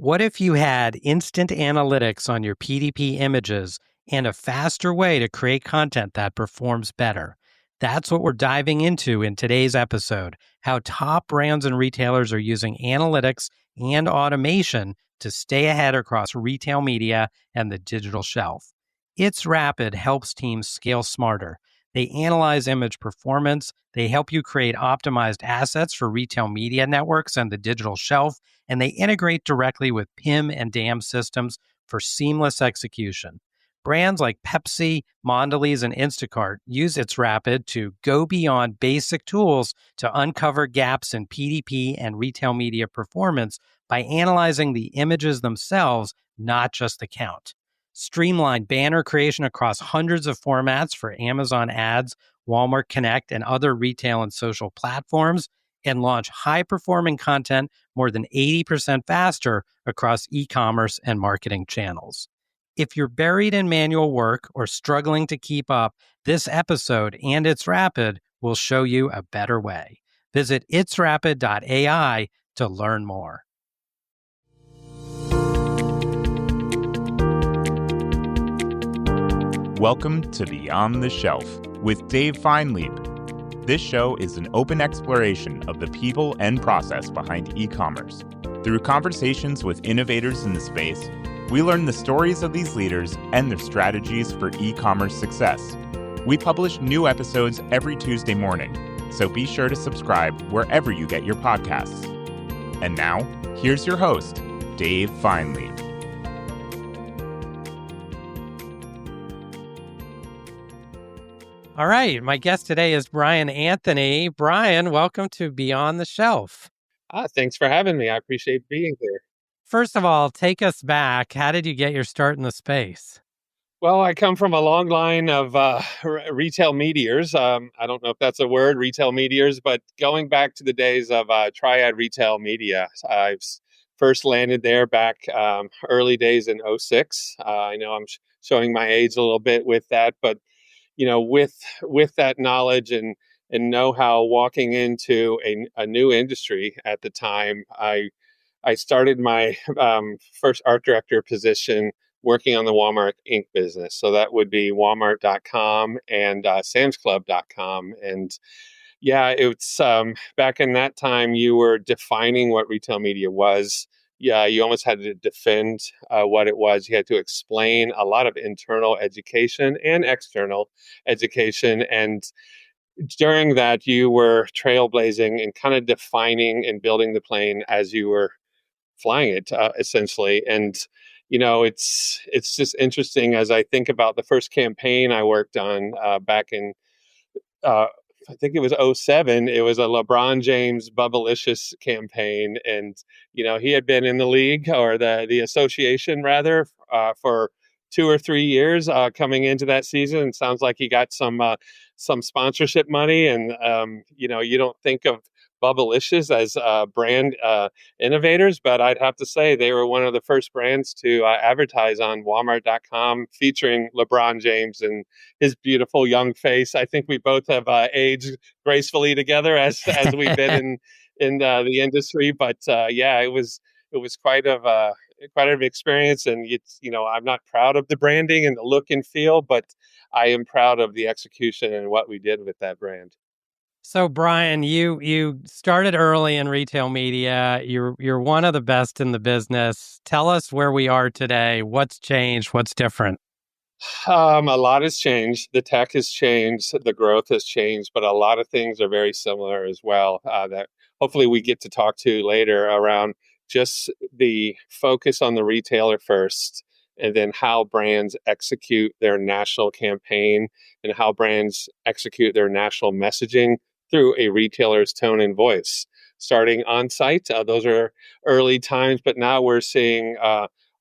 What if you had instant analytics on your PDP images and a faster way to create content that performs better? That's what we're diving into in today's episode, how top brands and retailers are using analytics and automation to stay ahead across retail media and the digital shelf. It's Rapid helps teams scale smarter. They analyze image performance, they help you create optimized assets for retail media networks and the digital shelf, and they integrate directly with PIM and DAM systems for seamless execution. Brands like Pepsi, Mondelez, and Instacart use It's Rapid to go beyond basic tools to uncover gaps in PDP and retail media performance by analyzing the images themselves, not just the count. Streamline banner creation across hundreds of formats for Amazon Ads, Walmart Connect, and other retail and social platforms, and launch high-performing content more than 80% faster across e-commerce and marketing channels. If you're buried in manual work or struggling to keep up, this episode and It's Rapid will show you a better way. Visit itsrapid.ai to learn more. Welcome to Beyond the Shelf with Dave Feinlieb. This show is an open exploration of the people and process behind e-commerce. Through conversations with innovators in the space, we learn the stories of these leaders and their strategies for e-commerce success. We publish new episodes every Tuesday morning, so be sure to subscribe wherever you get your podcasts. And now, here's your host, Dave Feinlieb. All right, my guest today is Brian Anthony. Brian, welcome to Beyond the Shelf. Thanks for having me. I appreciate being here. First of all, take us back. How did you get your start in the space? Well, I come from a long line of retail meteors. I don't know if that's a word, retail meteors, but going back to the days of Triad retail media, I first landed there back early days in 2006. I know I'm showing my age a little bit with that, but you know, with that knowledge and know-how walking into a new industry at the time, I started my first art director position working on the Walmart Inc. business. So that would be Walmart.com and SamsClub.com. And yeah, it's back in that time, you were defining what retail media was. Yeah, you almost had to defend what it was. You had to explain a lot of internal education and external education. And during that, you were trailblazing and kind of defining and building the plane as you were flying it, essentially. And you know, it's just interesting as I think about the first campaign I worked on back in I think it was 2007. It was a LeBron James Bubblicious campaign. And, you know, he had been in the league or the association rather for 2 or 3 years coming into that season. It sounds like he got some sponsorship money. And, you know, you don't think of Bubblicious as brand innovators, but I'd have to say they were one of the first brands to advertise on Walmart.com featuring LeBron James and his beautiful young face. I think we both have aged gracefully together as we've been in the industry, but yeah, it was quite an experience. And it's, you know, I'm not proud of the branding and the look and feel, but I am proud of the execution and what we did with that brand. So, Brian, you started early in retail media. You're one of the best in the business. Tell us where we are today. What's changed? What's different? A lot has changed. The tech has changed. The growth has changed, but a lot of things are very similar as well. That hopefully we get to talk to later around just the focus on the retailer first, and then how brands execute their national campaign and how brands execute their national messaging through a retailer's tone and voice. Starting on site, those are early times, but now we're seeing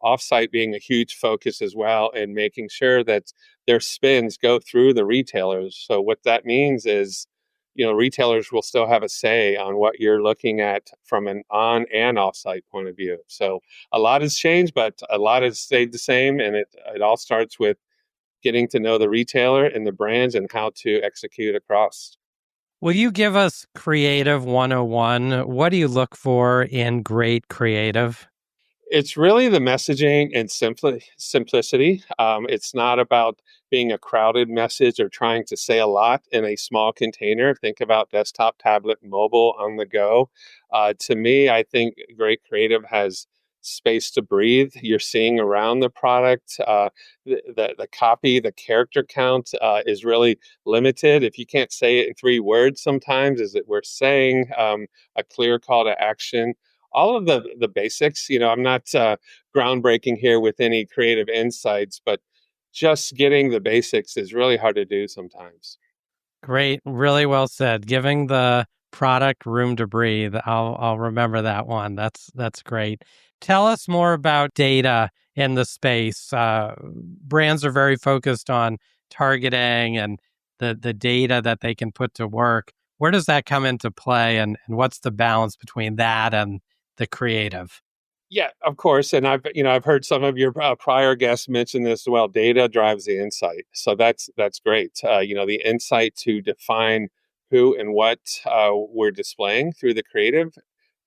off-site being a huge focus as well, and making sure that their spins go through the retailers. So what that means is, you know, retailers will still have a say on what you're looking at from an on and off-site point of view. So a lot has changed, but a lot has stayed the same, and it all starts with getting to know the retailer and the brands and how to execute across. Will you give us Creative 101? What do you look for in great creative? It's really the messaging and simplicity. It's not about being a crowded message or trying to say a lot in a small container. Think about desktop, tablet, mobile, on the go. To me, I think great creative has space to breathe. You're seeing around the product. The copy, the character count is really limited. If you can't say it in 3 words, sometimes is it worth saying? A clear call to action, all of the basics. I'm not groundbreaking here with any creative insights, but just getting the basics is really hard to do sometimes. Great, really well said. Giving the product room to breathe. I'll remember that one. That's great. Tell us more about data in the space. Brands are very focused on targeting and the data that they can put to work. Where does that come into play, and what's the balance between that and the creative? Yeah, of course. And I've heard some of your prior guests mention this as well. Data drives the insight, so that's great. The insight to define who and what we're displaying through the creative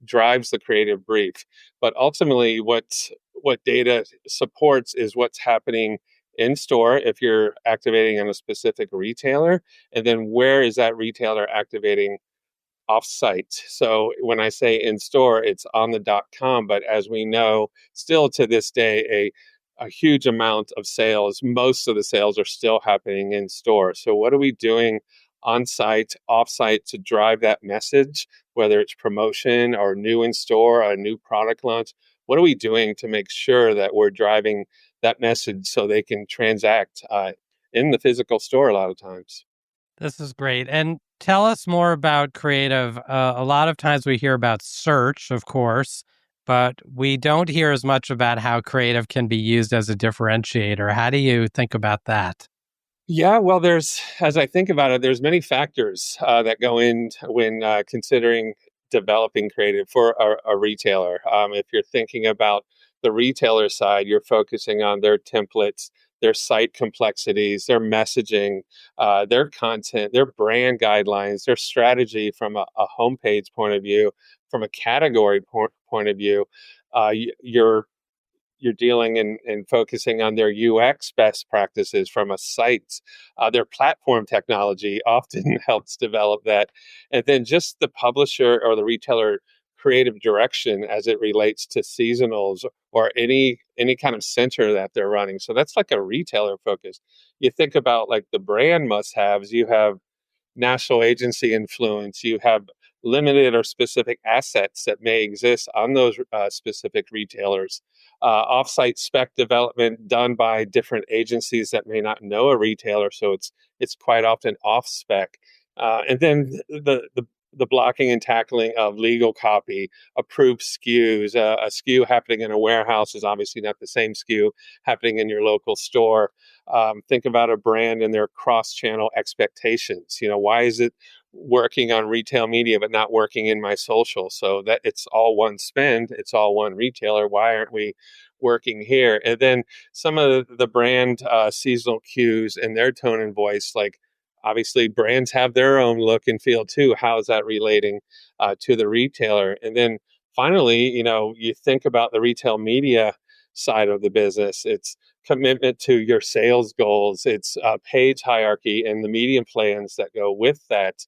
drives the creative brief. But ultimately, what data supports is what's happening in store if you're activating on a specific retailer, and then where is that retailer activating off-site. So when I say in store, it's on the .com, but as we know, still to this day, a huge amount of sales, most of the sales are still happening in store. So what are we doing on site, off site to drive that message, whether it's promotion or new in store, or a new product launch? What are we doing to make sure that we're driving that message so they can transact in the physical store a lot of times? This is great. And tell us more about creative. A lot of times we hear about search, of course, but we don't hear as much about how creative can be used as a differentiator. How do you think about that? Yeah, well, as I think about it, there's many factors that go in when considering developing creative for a retailer. If you're thinking about the retailer side, you're focusing on their templates, their site complexities, their messaging, their content, their brand guidelines, their strategy from a homepage point of view, from a category point of view. You're dealing and focusing on their UX best practices from a site. Their platform technology often helps develop that. And then just the publisher or the retailer creative direction as it relates to seasonals or any kind of center that they're running. So that's like a retailer focus. You think about like the brand must-haves, you have national agency influence, you have limited or specific assets that may exist on those specific retailers, offsite spec development done by different agencies that may not know a retailer, so it's quite often off spec, and then the blocking and tackling of legal copy, approved SKUs. A SKU happening in a warehouse is obviously not the same SKU happening in your local store. Think about a brand and their cross-channel expectations. Why is it working on retail media but not working in my social? So that it's all one spend, it's all one retailer. Why aren't we working here? And then some of the brand seasonal cues and their tone and voice, like obviously brands have their own look and feel too. How is that relating to the retailer? And then finally, you think about the retail media side of the business. It's commitment to your sales goals. It's page hierarchy and the medium plans that go with that.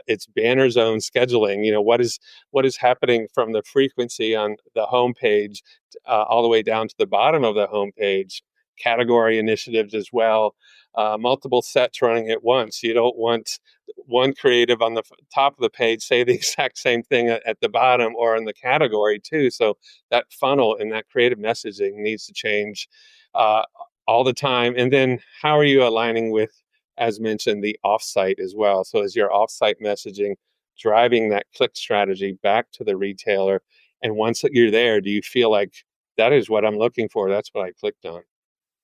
It's banner zone scheduling. What is happening from the frequency on the homepage all the way down to the bottom of the homepage. Category initiatives as well. Multiple sets running at once. You don't want one creative on the top of the page say the exact same thing at the bottom or in the category too. So that funnel and that creative messaging needs to change uh, all the time. And then how are you aligning with, as mentioned, the offsite as well? So is your offsite messaging driving that click strategy back to the retailer? And once that you're there, do you feel like that is what I'm looking for? That's what I clicked on.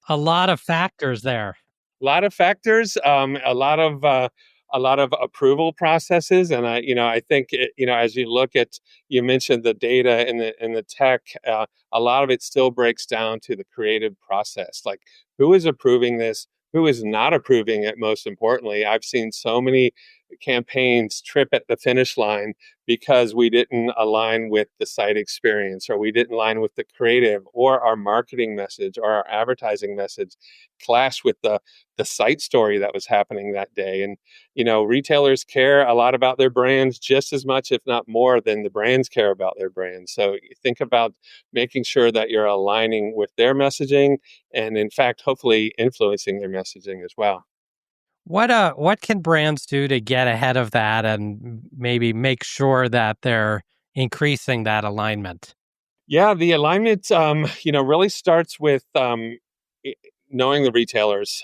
A lot of factors there. A lot of factors, a lot of approval processes, and I think as you look at, you mentioned the data and the tech, a lot of it still breaks down to the creative process, like who is approving this, who is not approving it. Most importantly, I've seen so many campaigns trip at the finish line because we didn't align with the site experience, or we didn't align with the creative, or our marketing message or our advertising message clashed with the site story that was happening that day. And retailers care a lot about their brands just as much, if not more, than the brands care about their brands. So you think about making sure that you're aligning with their messaging, and in fact, hopefully influencing their messaging as well. What can brands do to get ahead of that and maybe make sure that they're increasing that alignment? Yeah, the alignment, really starts with knowing the retailers.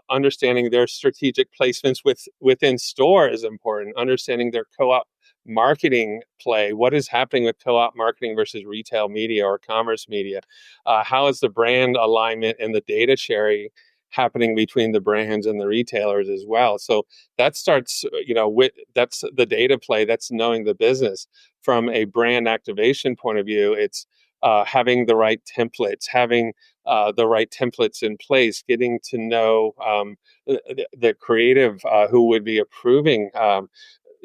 Understanding their strategic placements within store is important. Understanding their co-op marketing play. What is happening with co-op marketing versus retail media or commerce media? How is the brand alignment and the data sharing happening between the brands and the retailers as well? So that starts, that's the data play. That's knowing the business. From a brand activation point of view, it's having the right templates, having the right templates in place, getting to know the creative who would be approving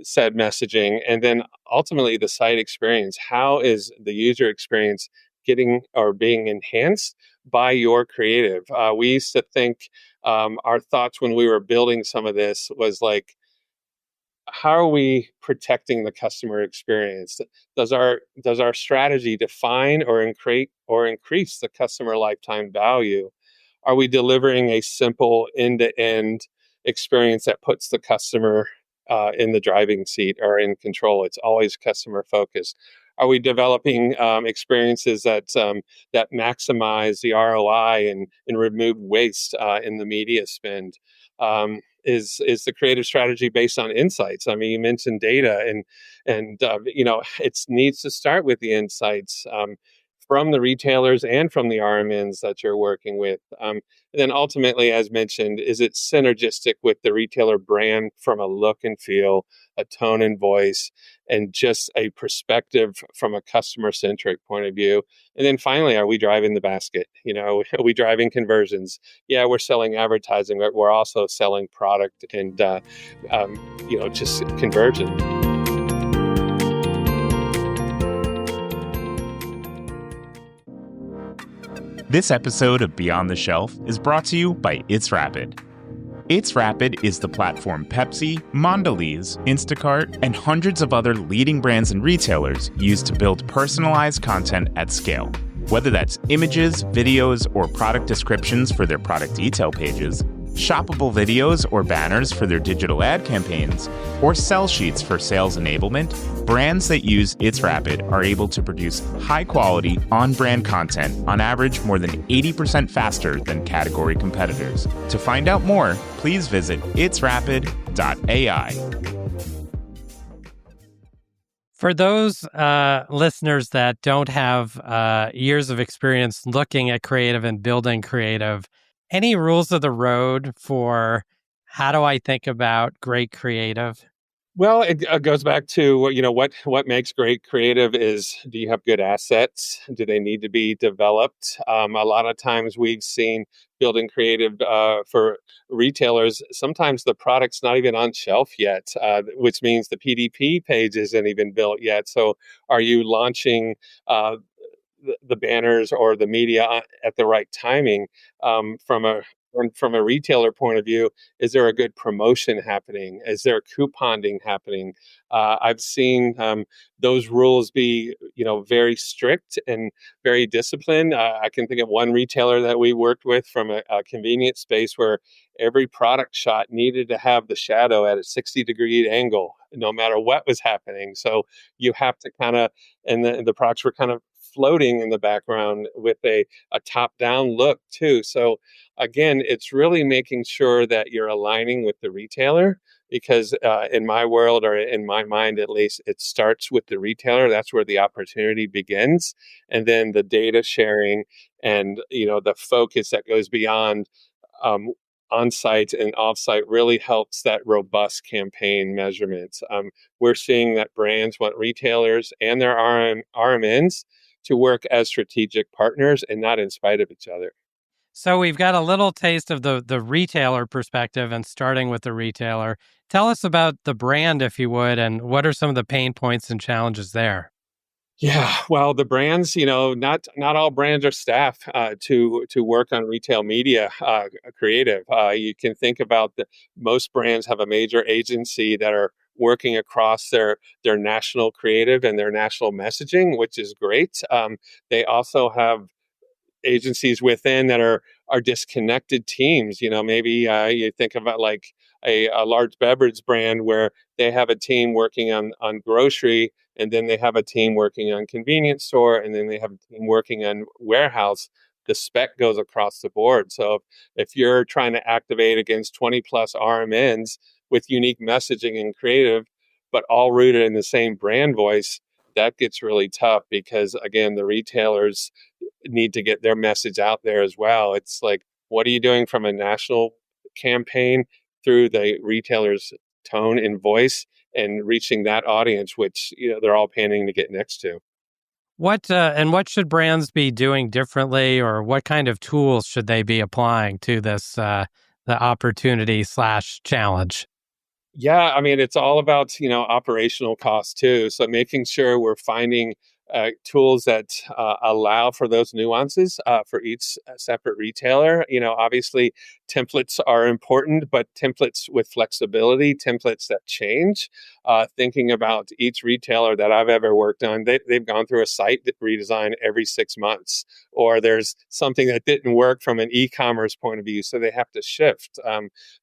said messaging, and then ultimately the site experience. How is the user experience getting or being enhanced by your creative? We used to think our thoughts when we were building some of this was like, how are we protecting the customer experience? Does our strategy define or increase the customer lifetime value? Are we delivering a simple end-to-end experience that puts the customer in the driving seat or in control? It's always customer focused. Are we developing experiences that maximize the ROI and remove waste in the media spend? Is the creative strategy based on insights? I mean, you mentioned data, and it needs to start with the insights from the retailers and from the RMNs that you're working with. And then ultimately, as mentioned, is it synergistic with the retailer brand from a look and feel, a tone and voice, and just a perspective from a customer-centric point of view? And then finally, are we driving the basket? Are we driving conversions? Yeah, we're selling advertising, but we're also selling product and, just conversion. This episode of Beyond the Shelf is brought to you by It's Rapid. It's Rapid is the platform Pepsi, Mondelez, Instacart, and hundreds of other leading brands and retailers use to build personalized content at scale. Whether that's images, videos, or product descriptions for their product detail pages, shoppable videos or banners for their digital ad campaigns, or sell sheets for sales enablement, brands that use It's Rapid are able to produce high-quality, on-brand content on average more than 80% faster than category competitors. To find out more, please visit itsrapid.ai. For those listeners that don't have years of experience looking at creative and building creative, any rules of the road for how do I think about great creative? Well, it goes back to what makes great creative is, do you have good assets? Do they need to be developed? A lot of times we've seen building creative for retailers. Sometimes the product's not even on shelf yet, which means the PDP page isn't even built yet. So, are you launching the banners or the media at the right timing? From a retailer point of view, is there a good promotion happening? Is there couponing happening? I've seen those rules be, very strict and very disciplined. I can think of one retailer that we worked with from a convenience space where every product shot needed to have the shadow at a 60-degree angle, no matter what was happening. So you have to kind of, and the products were kind of floating in the background with a top-down look too. So again, it's really making sure that you're aligning with the retailer, because in my world, or in my mind at least, it starts with the retailer. That's where the opportunity begins. And then the data sharing and, the focus that goes beyond on-site and off-site really helps that robust campaign measurements. We're seeing that brands want retailers and their RMNs to work as strategic partners and not in spite of each other. So we've got a little taste of the retailer perspective and starting with the retailer. Tell us about the brand, if you would, and what are some of the pain points and challenges there? Yeah, well, the brands, not all brands are staffed to work on retail media creative. You can think about most brands have a major agency that are working across their national creative and their national messaging, which is great. They also have agencies within that are disconnected teams. Maybe you think about like a large beverage brand where they have a team working on grocery, and then they have a team working on convenience store, and then they have a team working on warehouse. The spec goes across the board. So if you're trying to activate against 20 plus RMNs with unique messaging and creative, but all rooted in the same brand voice, that gets really tough because again, the retailers need to get their message out there as well. It's like, what are you doing from a national campaign through the retailer's tone and voice and reaching that audience, which they're all panning to get next to. What should brands be doing differently, or what kind of tools should they be applying to this the opportunity slash challenge? Yeah, I mean, it's all about, operational costs too. So making sure we're finding tools that allow for those nuances for each separate retailer. Obviously, templates are important, but templates with flexibility, templates that change. Thinking about each retailer that I've ever worked on, they've gone through a site redesign every 6 months, or there's something that didn't work from an e-commerce point of view, so they have to shift.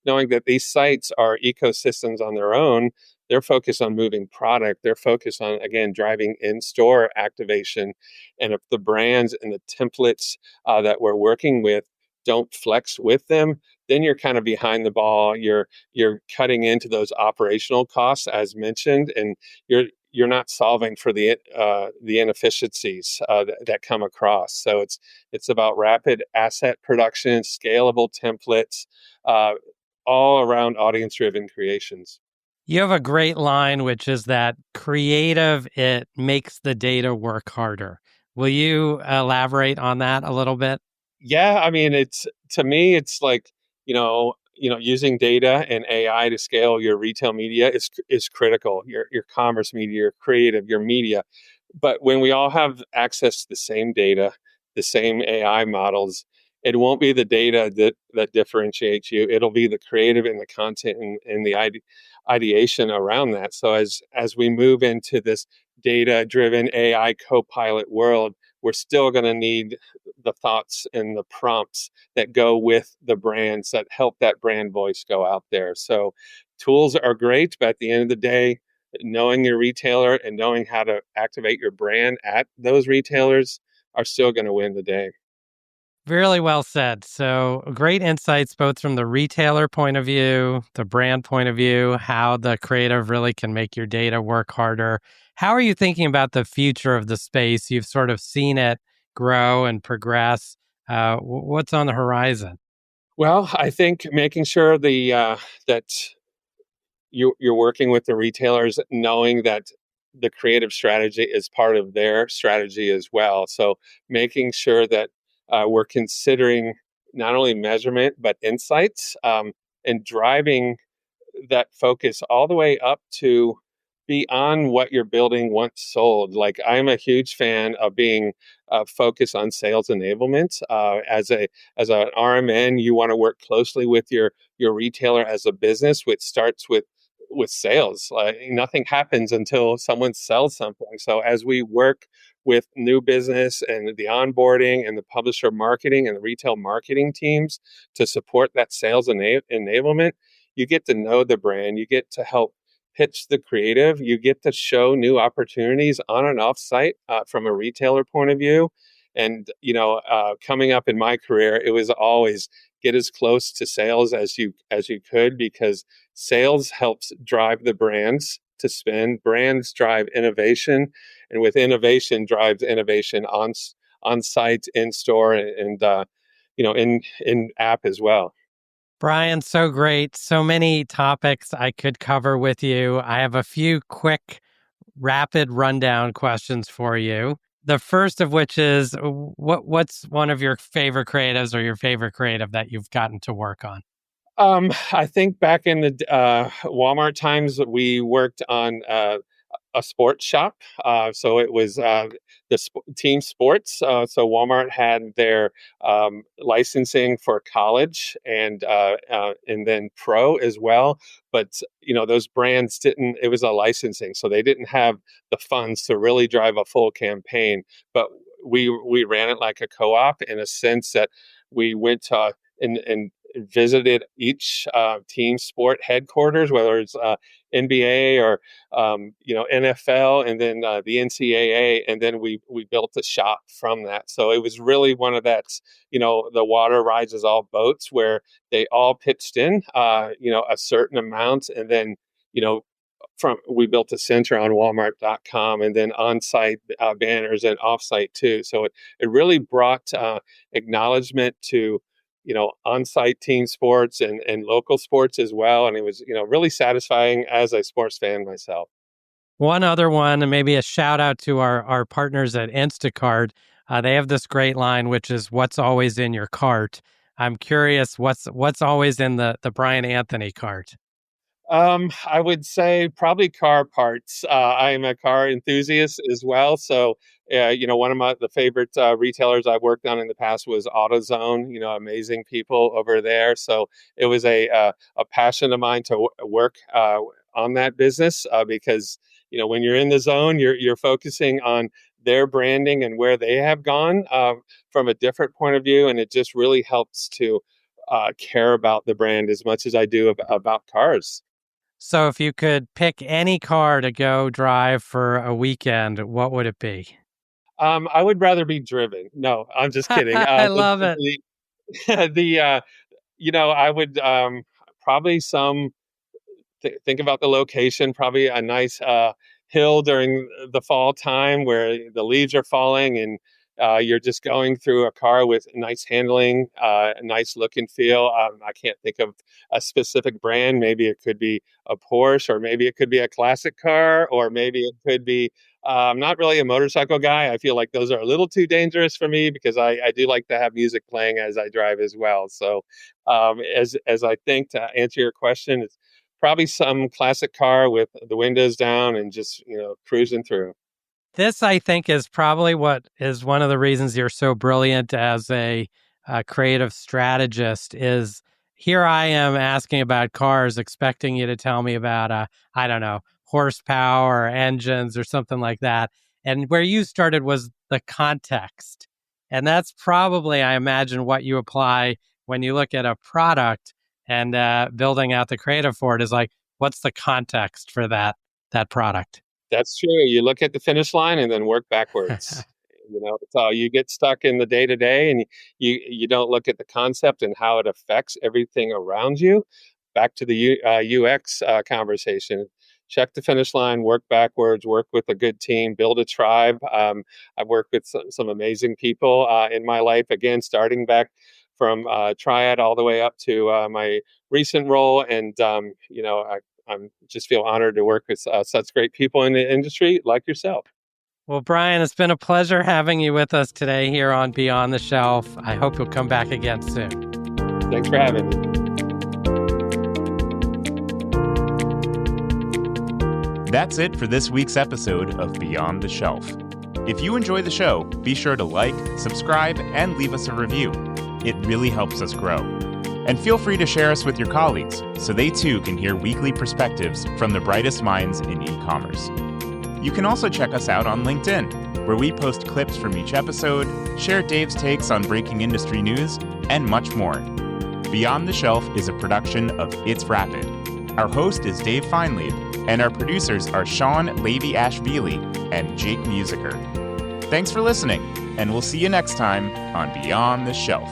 Knowing that these sites are ecosystems on their own, they're focused on moving product. They're focused on, again, driving in-store activation. And if the brands and the templates that we're working with don't flex with them, then you're kind of behind the ball. You're cutting into those operational costs, as mentioned, and you're not solving for the inefficiencies that come across. So it's about rapid asset production, scalable templates, all around audience-driven creations. You have a great line, which is that creative, it makes the data work harder. Will you elaborate on that a little bit? Yeah, I mean, to me, it's like using data and AI to scale your retail media is critical. Your commerce media, your creative, your media. But when we all have access to the same data, the same AI models, it won't be the data that differentiates you. It'll be the creative and the content and the ideation around that. So as we move into this data-driven AI co-pilot world, we're still going to need the thoughts and the prompts that go with the brands that help that brand voice go out there. So tools are great, but at the end of the day, knowing your retailer and knowing how to activate your brand at those retailers are still going to win the day. Really well said. So great insights, both from the retailer point of view, the brand point of view, how the creative really can make your data work harder. How are you thinking about the future of the space? You've sort of seen it grow and progress. What's on the horizon? Well, I think making sure that you're working with the retailers, knowing that the creative strategy is part of their strategy as well. So making sure that we're considering not only measurement but insights, and driving that focus all the way up to beyond what you're building once sold. Like, I'm a huge fan of being focused on sales enablement. As an RMN, you want to work closely with your retailer as a business, which starts with sales. Like, nothing happens until someone sells something. So as we work with new business and the onboarding and the publisher marketing and the retail marketing teams to support that sales enablement, you get to know the brand, you get to help pitch the creative, you get to show new opportunities on and off site from a retailer point of view. And coming up in my career, it was always get as close to sales as you could, because sales helps drive the brands to spend. Brands drive innovation, and with innovation drives innovation on site, in store, and in app as well. Brian, so great. So many topics I could cover with you. I have a few quick, rapid rundown questions for you. The first of which is, what's one of your favorite creatives or your favorite creative that you've gotten to work on? I think back in the Walmart times, we worked on a sports shop. So it was team sports. So Walmart had their licensing for college and then pro as well. But those brands didn't. It was a licensing, so they didn't have the funds to really drive a full campaign. But we ran it like a co-op in a sense that we went to and visited each team sport headquarters, whether it's NBA or NFL, and then the NCAA, and then we built a shop from that. So it was really one of that, the water rises all boats, where they all pitched in, a certain amount, and then we built a center on Walmart.com, and then on-site banners and off-site too. So it really brought acknowledgement to on-site team sports and local sports as well. And it was, really satisfying as a sports fan myself. One other one, and maybe a shout out to our partners at Instacart. They have this great line, which is "What's always in your cart?" I'm curious, what's always in the Brian Anthony cart? I would say probably car parts. I'm a car enthusiast as well. So, one of the favorite retailers I've worked on in the past was AutoZone. Amazing people over there. So it was a passion of mine to work on that business because when you're in the zone, you're focusing on their branding and where they have gone from a different point of view, and it just really helps to care about the brand as much as I do about cars. So if you could pick any car to go drive for a weekend, what would it be? I would rather be driven. No, I'm just kidding. I love it. I would probably think about the location, probably a nice hill during the fall time where the leaves are falling and you're just going through a car with nice handling, a nice look and feel. I can't think of a specific brand. Maybe it could be a Porsche, or maybe it could be a classic car, or maybe it could be. I'm not really a motorcycle guy. I feel like those are a little too dangerous for me because I do like to have music playing as I drive as well. So as I think, to answer your question, it's probably some classic car with the windows down and just cruising through. This, I think, is probably what is one of the reasons you're so brilliant as a creative strategist is here I am asking about cars, expecting you to tell me about, I don't know, horsepower or engines or something like that. And where you started was the context. And that's probably, I imagine, what you apply when you look at a product and building out the creative for it is like, what's the context for that product? That's true. You look at the finish line and then work backwards. So you get stuck in the day to day, and you don't look at the concept and how it affects everything around you. Back to the UX conversation. Check the finish line, work backwards, work with a good team, build a tribe. I've worked with some amazing people in my life. Again, starting back from Triad all the way up to my recent role, and I'm just feel honored to work with such great people in the industry like yourself. Well, Brian, it's been a pleasure having you with us today here on Beyond the Shelf. I hope you'll come back again soon. Thanks for having me. That's it for this week's episode of Beyond the Shelf. If you enjoy the show, be sure to like, subscribe, and leave us a review. It really helps us grow. And feel free to share us with your colleagues so they too can hear weekly perspectives from the brightest minds in e-commerce. You can also check us out on LinkedIn, where we post clips from each episode, share Dave's takes on breaking industry news, and much more. Beyond the Shelf is a production of It's Rapid. Our host is Dave Feinlieb, and our producers are Sean Levy-Ashvili and Jake Musiker. Thanks for listening, and we'll see you next time on Beyond the Shelf.